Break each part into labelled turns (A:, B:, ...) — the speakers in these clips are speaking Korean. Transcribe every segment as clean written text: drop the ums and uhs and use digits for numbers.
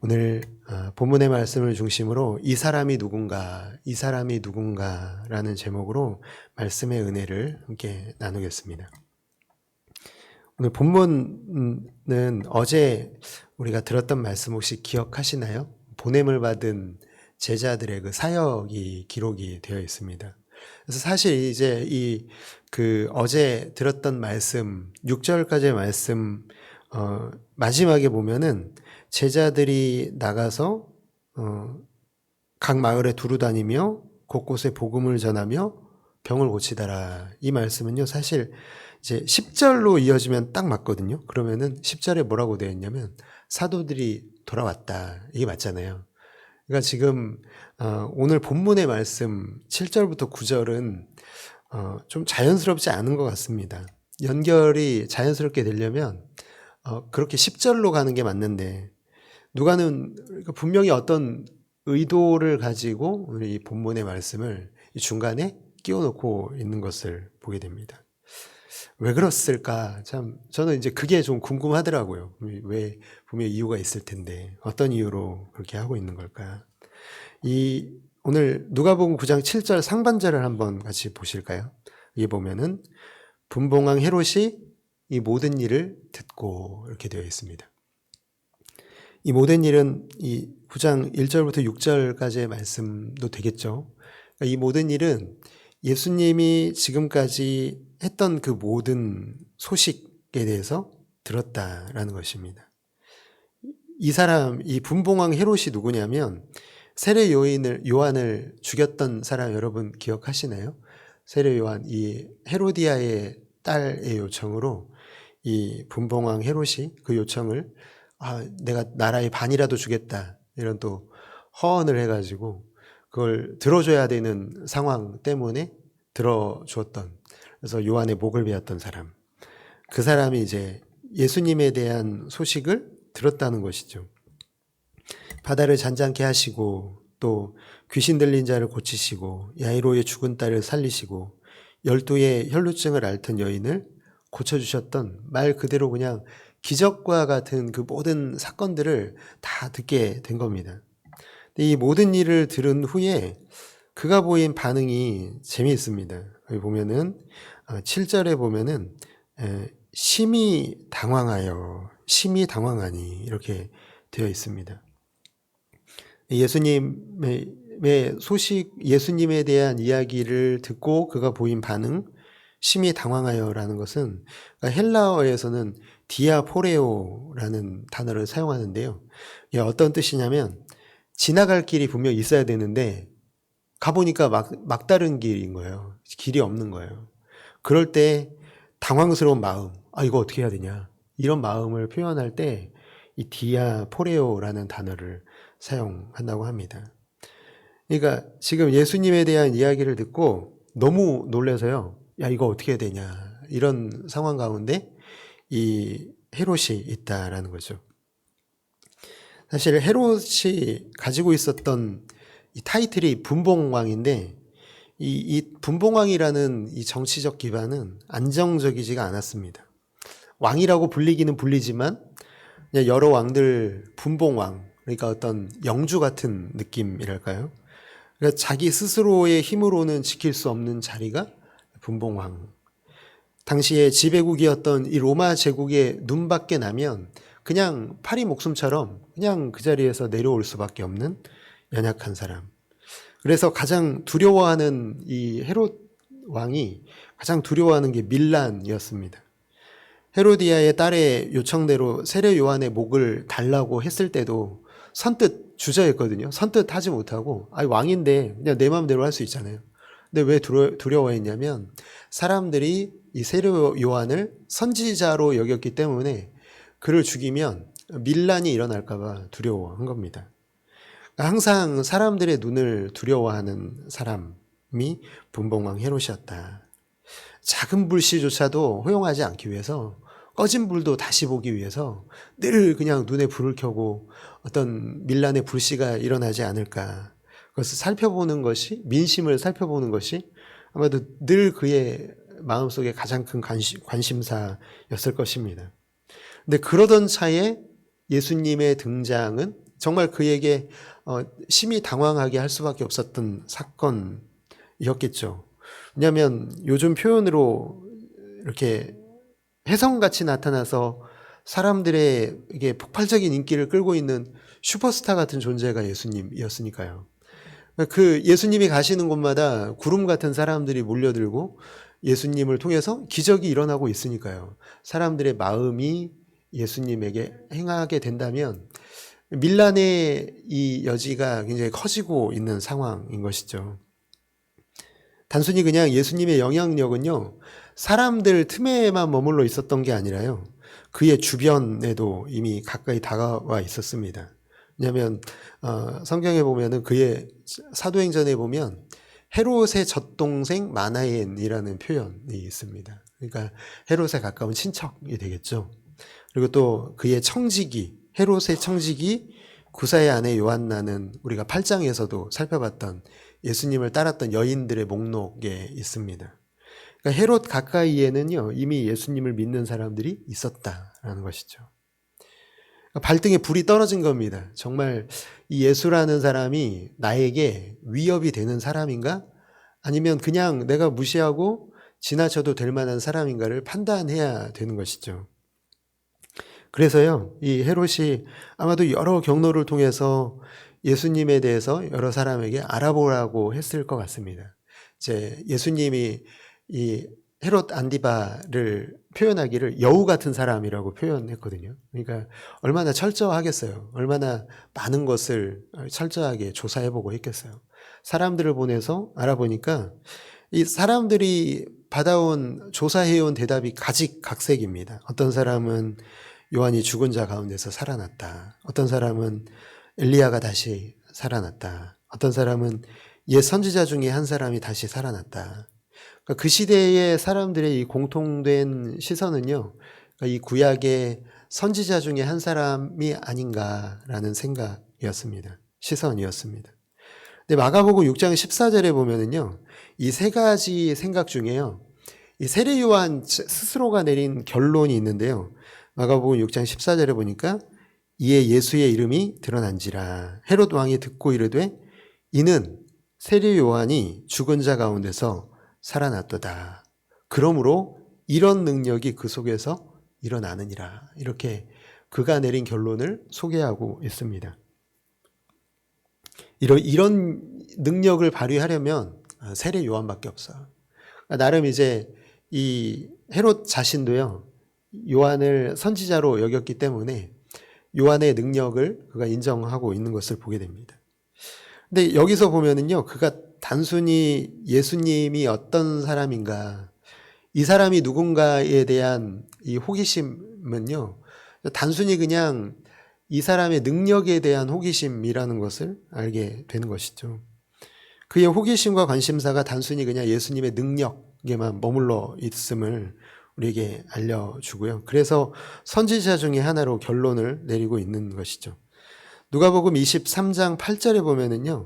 A: 오늘 본문의 말씀을 중심으로 이 사람이 누군가라는 제목으로 말씀의 은혜를 함께 나누겠습니다. 오늘 본문은 어제 우리가 들었던 말씀 혹시 기억하시나요? 보냄을 받은 제자들의 그 사역이 기록이 되어 있습니다. 그래서 사실 이제 어제 들었던 말씀 6절까지의 말씀 마지막에 보면은 제자들이 나가서 각 마을에 두루 다니며 곳곳에 복음을 전하며 병을 고치더라. 이 말씀은요, 사실 이제 10절로 이어지면 딱 맞거든요. 그러면은 10절에 뭐라고 되어 있냐면 사도들이 돌아왔다. 이게 맞잖아요. 그러니까 지금 오늘 본문의 말씀 7절부터 9절은 좀 자연스럽지 않은 것 같습니다. 연결이 자연스럽게 되려면 그렇게 10절로 가는 게 맞는데 누가는 분명히 어떤 의도를 가지고 오늘 이 본문의 말씀을 이 중간에 끼워놓고 있는 것을 보게 됩니다. 왜 그랬을까? 참 저는 이제 그게 좀 궁금하더라고요. 왜 분명히 이유가 있을 텐데 어떤 이유로 그렇게 하고 있는 걸까? 오늘 누가복음 9장 7절 상반절을 한번 같이 보실까요? 여기 보면은 분봉왕 헤롯이 이 모든 일을 듣고 이렇게 되어 있습니다. 이 모든 일은 이 9장 1절부터 6절까지의 말씀도 되겠죠. 이 모든 일은 예수님이 지금까지 했던 그 모든 소식에 대해서 들었다라는 것입니다. 이 분봉왕 헤롯이 누구냐면 세례 요한을 죽였던 사람 여러분 기억하시나요? 세례 요한, 이 헤로디아의 딸의 요청으로 이 분봉왕 헤롯이 그 요청을 내가 나라의 반이라도 주겠다 이런 또 허언을 해가지고 그걸 들어줘야 되는 상황 때문에 들어주었던, 그래서 요한의 목을 베었던 사람, 그 사람이 이제 예수님에 대한 소식을 들었다는 것이죠. 바다를 잔잔케 하시고 또 귀신 들린 자를 고치시고 야이로의 죽은 딸을 살리시고 12의 혈루증을 앓던 여인을 고쳐주셨던, 말 그대로 그냥 기적과 같은 그 모든 사건들을 다 듣게 된 겁니다. 이 모든 일을 들은 후에 그가 보인 반응이 재미있습니다. 여기 보면은 7절에 보면은 심히 당황하니 이렇게 되어 있습니다. 예수님의 소식, 예수님에 대한 이야기를 듣고 그가 보인 반응, 심히 당황하여라는 것은 헬라어에서는 디아포레오라는 단어를 사용하는데요. 이게 어떤 뜻이냐면 지나갈 길이 분명 있어야 되는데 가보니까 막다른 길인 거예요. 길이 없는 거예요. 그럴 때 당황스러운 마음, 이거 어떻게 해야 되냐, 이런 마음을 표현할 때 이 디아포레오라는 단어를 사용한다고 합니다. 그러니까 지금 예수님에 대한 이야기를 듣고 너무 놀라서요, 야 이거 어떻게 해야 되냐, 이런 상황 가운데 이 헤롯이 있다라는 거죠. 사실 헤롯이 가지고 있었던 이 타이틀이 분봉왕인데 이 분봉왕이라는 이 정치적 기반은 안정적이지가 않았습니다. 왕이라고 불리기는 불리지만 그냥 여러 왕들 분봉왕, 그러니까 어떤 영주 같은 느낌이랄까요? 그러니까 자기 스스로의 힘으로는 지킬 수 없는 자리가 분봉왕. 당시에 지배국이었던 이 로마 제국의 눈밖에 나면 그냥 파리 목숨처럼 그냥 그 자리에서 내려올 수밖에 없는 연약한 사람. 그래서 가장 두려워하는 이 헤롯 왕이 가장 두려워하는 게 밀란이었습니다. 헤로디아의 딸의 요청대로 세례 요한의 목을 달라고 했을 때도 선뜻 주저했거든요. 선뜻 하지 못하고 왕인데 그냥 내 마음대로 할 수 있잖아요. 근데 왜 두려워했냐면 사람들이 이 세례 요한을 선지자로 여겼기 때문에 그를 죽이면 밀란이 일어날까 봐 두려워한 겁니다. 항상 사람들의 눈을 두려워하는 사람이 분봉왕 헤롯이었다. 작은 불씨조차도 허용하지 않기 위해서, 꺼진 불도 다시 보기 위해서 늘 그냥 눈에 불을 켜고 어떤 밀란의 불씨가 일어나지 않을까, 그것을 살펴보는 것이, 민심을 살펴보는 것이 아마도 늘 그의 마음속에 가장 큰 관심사였을 것입니다. 근데 그러던 차에 예수님의 등장은 정말 그에게 심히 당황하게 할 수밖에 없었던 사건이었겠죠. 왜냐하면 요즘 표현으로 이렇게 혜성같이 나타나서 사람들의 이게 폭발적인 인기를 끌고 있는 슈퍼스타 같은 존재가 예수님이었으니까요. 그 예수님이 가시는 곳마다 구름 같은 사람들이 몰려들고 예수님을 통해서 기적이 일어나고 있으니까요. 사람들의 마음이 예수님에게 행하게 된다면 밀란의 이 여지가 굉장히 커지고 있는 상황인 것이죠. 단순히 그냥 예수님의 영향력은요, 사람들 틈에만 머물러 있었던 게 아니라요, 그의 주변에도 이미 가까이 다가와 있었습니다. 왜냐하면 성경에 보면은 그의 사도행전에 보면 헤롯의 젖동생 마나엔이라는 표현이 있습니다. 그러니까 헤롯에 가까운 친척이 되겠죠. 그리고 또 그의 청지기, 헤롯의 청지기 구사의 아내 요한나는 우리가 8장에서도 살펴봤던 예수님을 따랐던 여인들의 목록에 있습니다. 그러니까 헤롯 가까이에는요, 이미 예수님을 믿는 사람들이 있었다라는 것이죠. 발등에 불이 떨어진 겁니다. 정말 이 예수라는 사람이 나에게 위협이 되는 사람인가? 아니면 그냥 내가 무시하고 지나쳐도 될 만한 사람인가를 판단해야 되는 것이죠. 그래서요, 이 헤롯이 아마도 여러 경로를 통해서 예수님에 대해서 여러 사람에게 알아보라고 했을 것 같습니다. 이제 예수님이 이 헤롯 안디바를 표현하기를 여우 같은 사람이라고 표현했거든요. 그러니까 얼마나 철저하겠어요. 얼마나 많은 것을 철저하게 조사해보고 했겠어요. 사람들을 보내서 알아보니까 이 사람들이 받아온 조사해온 대답이 가지각색입니다. 어떤 사람은 요한이 죽은 자 가운데서 살아났다. 어떤 사람은 엘리야가 다시 살아났다. 어떤 사람은 옛 선지자 중에 한 사람이 다시 살아났다. 그러니까 그 시대의 사람들의 이 공통된 시선은요, 그러니까 이 구약의 선지자 중에 한 사람이 아닌가라는 생각이었습니다. 시선이었습니다. 근데 마가복음 6장 14절에 보면은요, 이 세 가지 생각 중에요, 이 세례 요한 스스로가 내린 결론이 있는데요. 마가복음 6장 14절에 보니까 이에 예수의 이름이 드러난지라 헤롯 왕이 듣고 이르되 이는 세례 요한이 죽은 자 가운데서 살아났도다. 그러므로 이런 능력이 그 속에서 일어나느니라. 이렇게 그가 내린 결론을 소개하고 있습니다. 이런 능력을 발휘하려면 세례 요한밖에 없어요. 나름 이제 이 헤롯 자신도요, 요한을 선지자로 여겼기 때문에 요한의 능력을 그가 인정하고 있는 것을 보게 됩니다. 근데 여기서 보면은요, 그가 단순히 예수님이 어떤 사람인가, 이 사람이 누군가에 대한 이 호기심은요, 단순히 그냥 이 사람의 능력에 대한 호기심이라는 것을 알게 되는 것이죠. 그의 호기심과 관심사가 단순히 그냥 예수님의 능력에만 머물러 있음을 우리에게 알려주고요. 그래서 선지자 중에 하나로 결론을 내리고 있는 것이죠. 누가복음 23장 8절에 보면은요,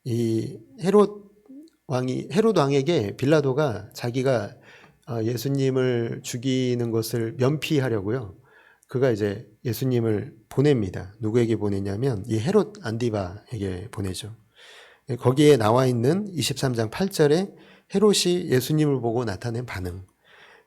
A: 이 헤롯 왕에게 빌라도가 자기가 예수님을 죽이는 것을 면피하려고요, 그가 이제 예수님을 보냅니다. 누구에게 보내냐면 이 헤롯 안디바에게 보내죠. 거기에 나와 있는 23장 8절에 헤롯이 예수님을 보고 나타낸 반응.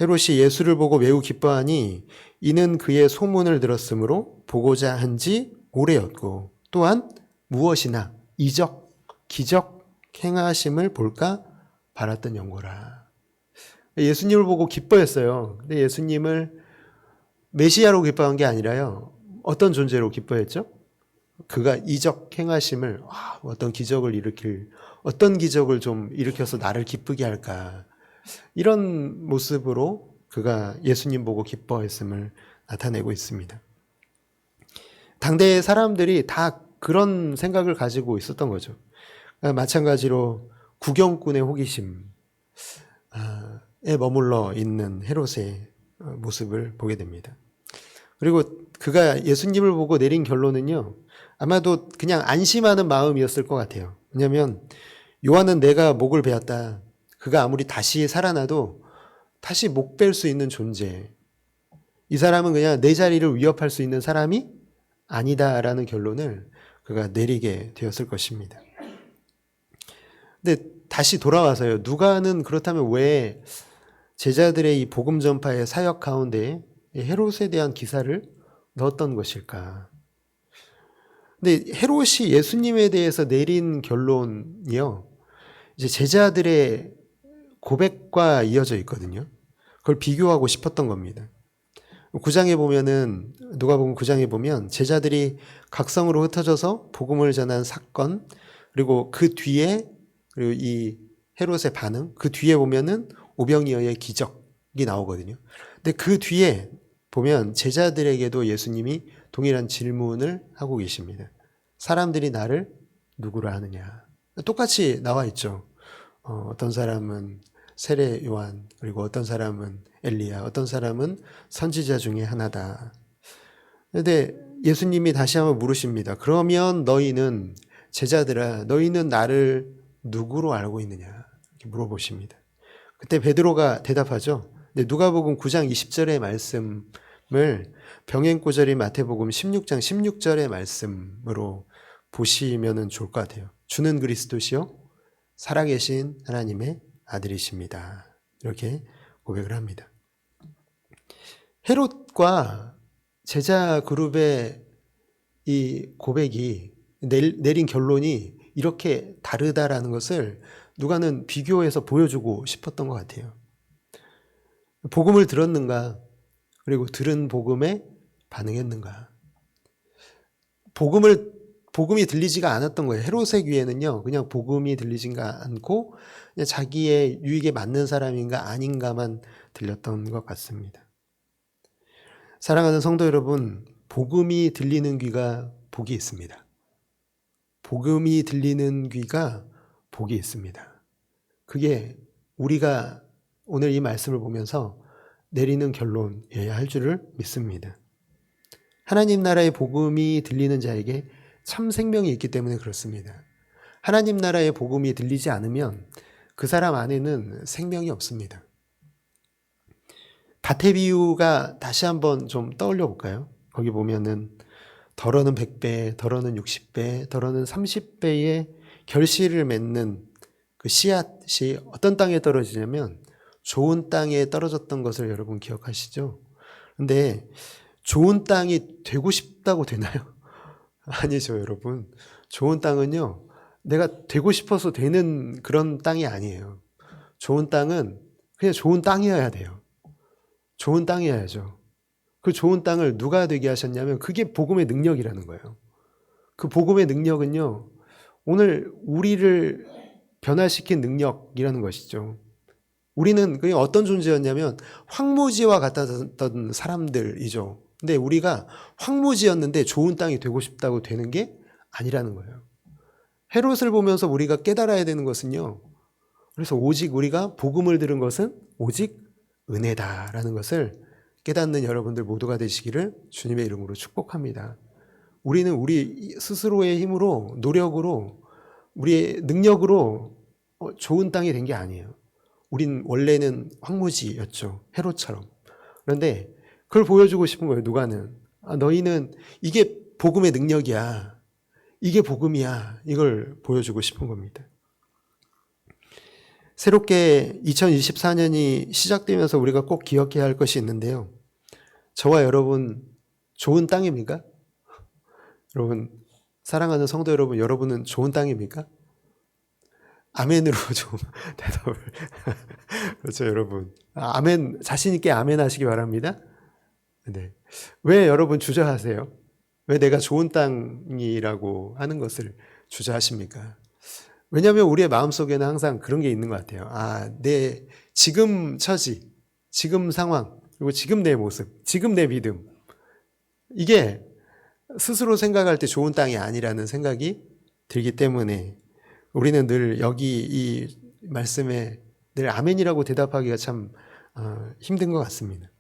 A: 헤롯이 예수를 보고 매우 기뻐하니 이는 그의 소문을 들었으므로 보고자 한지 오래였고 또한 무엇이나 이적, 기적 행하심을 볼까 바랐던 영고라. 예수님을 보고 기뻐했어요. 근데 예수님을 메시아로 기뻐한 게 아니라요, 어떤 존재로 기뻐했죠? 그가 이적 행하심을, 어떤 기적을 어떤 기적을 좀 일으켜서 나를 기쁘게 할까, 이런 모습으로 그가 예수님 보고 기뻐했음을 나타내고 있습니다. 당대의 사람들이 다 그런 생각을 가지고 있었던 거죠. 마찬가지로 구경꾼의 호기심에 머물러 있는 헤롯의 모습을 보게 됩니다. 그리고 그가 예수님을 보고 내린 결론은요, 아마도 그냥 안심하는 마음이었을 것 같아요. 왜냐하면 요한은 내가 목을 베었다. 그가 아무리 다시 살아나도 다시 목 벨 수 있는 존재. 이 사람은 그냥 내 자리를 위협할 수 있는 사람이 아니다라는 결론을 그가 내리게 되었을 것입니다. 근데 다시 돌아와서요. 누가는 그렇다면 왜 제자들의 이 복음 전파의 사역 가운데 헤롯에 대한 기사를 넣었던 것일까? 근데 헤롯이 예수님에 대해서 내린 결론이요. 이제 제자들의 고백과 이어져 있거든요. 그걸 비교하고 싶었던 겁니다. 9장에 보면은, 누가복음 9장에 보면 제자들이 각성으로 흩어져서 복음을 전한 사건, 그리고 그 뒤에, 그리고 이 헤롯의 반응, 그 뒤에 보면은 오병이어의 기적이 나오거든요. 근데 그 뒤에 보면 제자들에게도 예수님이 동일한 질문을 하고 계십니다. 사람들이 나를 누구라 하느냐. 똑같이 나와 있죠. 어떤 사람은 세례 요한, 그리고 어떤 사람은 엘리야, 어떤 사람은 선지자 중에 하나다. 근데 예수님이 다시 한번 물으십니다. 그러면 너희는, 제자들아, 너희는 나를 누구로 알고 있느냐? 이렇게 물어보십니다. 그때 베드로가 대답하죠. 근데 누가복음 9장 20절의 말씀을 병행구절인 마태복음 16장 16절의 말씀으로 보시면 좋을 것 같아요. 주는 그리스도시요 살아계신 하나님의 아들이십니다. 이렇게 고백을 합니다. 헤롯과 제자 그룹의 이 고백이 내린 결론이 이렇게 다르다라는 것을 누가는 비교해서 보여주고 싶었던 것 같아요. 복음을 들었는가? 그리고 들은 복음에 반응했는가? 복음이 들리지가 않았던 거예요. 헤롯의 귀에는요, 그냥 복음이 들리지가 않고 그냥 자기의 유익에 맞는 사람인가 아닌가만 들렸던 것 같습니다. 사랑하는 성도 여러분, 복음이 들리는 귀가 복이 있습니다. 복음이 들리는 귀가 복이 있습니다. 그게 우리가 오늘 이 말씀을 보면서 내리는 결론이어야 할 줄을 믿습니다. 하나님 나라의 복음이 들리는 자에게 참 생명이 있기 때문에 그렇습니다. 하나님 나라의 복음이 들리지 않으면 그 사람 안에는 생명이 없습니다. 밭의 비유가 다시 한번 좀 떠올려 볼까요? 거기 보면은 덜어는 100배, 덜어는 60배, 덜어는 30배의 결실을 맺는 그 씨앗이 어떤 땅에 떨어지냐면 좋은 땅에 떨어졌던 것을 여러분 기억하시죠? 근데 좋은 땅이 되고 싶다고 되나요? 아니죠, 여러분. 좋은 땅은요, 내가 되고 싶어서 되는 그런 땅이 아니에요. 좋은 땅은 그냥 좋은 땅이어야 돼요. 좋은 땅이어야죠. 그 좋은 땅을 누가 되게 하셨냐면 그게 복음의 능력이라는 거예요. 그 복음의 능력은요, 오늘 우리를 변화시킨 능력이라는 것이죠. 우리는 그게 어떤 존재였냐면 황무지와 같았던 사람들이죠. 근데 우리가 황무지였는데 좋은 땅이 되고 싶다고 되는 게 아니라는 거예요. 헤롯을 보면서 우리가 깨달아야 되는 것은요, 그래서 오직 우리가 복음을 들은 것은 오직 은혜다라는 것을 깨닫는 여러분들 모두가 되시기를 주님의 이름으로 축복합니다. 우리는 우리 스스로의 힘으로, 노력으로, 우리의 능력으로 좋은 땅이 된 게 아니에요. 우린 원래는 황무지였죠. 헤롯처럼. 그런데 그걸 보여주고 싶은 거예요. 누가는. 너희는 이게 복음의 능력이야. 이게 복음이야. 이걸 보여주고 싶은 겁니다. 새롭게 2024년이 시작되면서 우리가 꼭 기억해야 할 것이 있는데요. 저와 여러분 좋은 땅입니까? 여러분, 사랑하는 성도 여러분, 여러분은 좋은 땅입니까? 아멘으로 좀 대답을. 그렇죠, 여러분. 아멘, 자신있게 아멘 하시기 바랍니다. 네. 왜 여러분 주저하세요? 왜 내가 좋은 땅이라고 하는 것을 주저하십니까? 왜냐하면 우리의 마음속에는 항상 그런 게 있는 것 같아요. 내 지금 처지, 지금 상황, 그리고 지금 내 모습, 지금 내 믿음. 이게 스스로 생각할 때 좋은 땅이 아니라는 생각이 들기 때문에 우리는 늘 여기 이 말씀에 늘 아멘이라고 대답하기가 참 힘든 것 같습니다.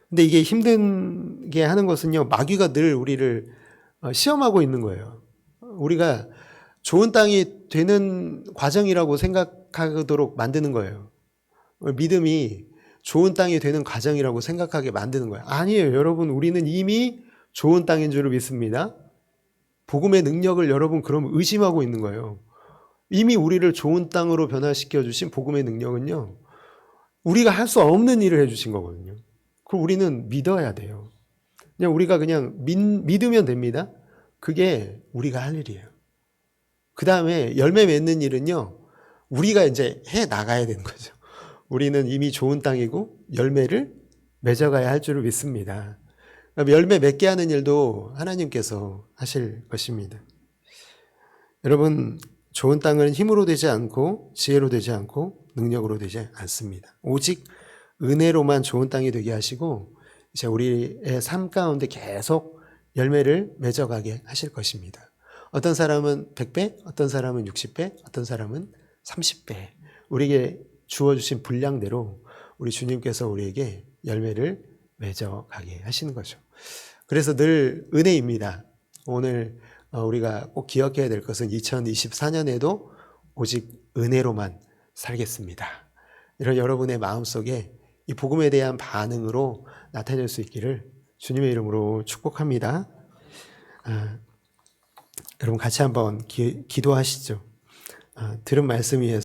A: 근데 이게 힘들게 하는 것은요, 마귀가 늘 우리를 시험하고 있는 거예요. 우리가 좋은 땅이 되는 과정이라고 생각하도록 만드는 거예요. 믿음이 좋은 땅이 되는 과정이라고 생각하게 만드는 거예요. 아니에요, 여러분. 우리는 이미 좋은 땅인 줄 믿습니다. 복음의 능력을 여러분 그럼 의심하고 있는 거예요. 이미 우리를 좋은 땅으로 변화시켜 주신 복음의 능력은요, 우리가 할 수 없는 일을 해주신 거거든요. 그럼 우리는 믿어야 돼요. 그냥 우리가 그냥 믿으면 됩니다. 그게 우리가 할 일이에요. 그 다음에 열매 맺는 일은요, 우리가 이제 해 나가야 되는 거죠. 우리는 이미 좋은 땅이고 열매를 맺어가야 할 줄을 믿습니다. 열매 맺게 하는 일도 하나님께서 하실 것입니다. 여러분, 좋은 땅은 힘으로 되지 않고 지혜로 되지 않고 능력으로 되지 않습니다. 오직 은혜로만 좋은 땅이 되게 하시고 이제 우리의 삶 가운데 계속 열매를 맺어가게 하실 것입니다. 어떤 사람은 100배, 어떤 사람은 60배, 어떤 사람은 30배. 우리에게 주어주신 분량대로 우리 주님께서 우리에게 열매를 맺어가게 하시는 거죠. 그래서 늘 은혜입니다. 오늘 우리가 꼭 기억해야 될 것은 2024년에도 오직 은혜로만 살겠습니다. 이런 여러분의 마음속에 이 복음에 대한 반응으로 나타낼 수 있기를 주님의 이름으로 축복합니다. 여러분 같이 한번 기도하시죠. 들은 말씀 위에서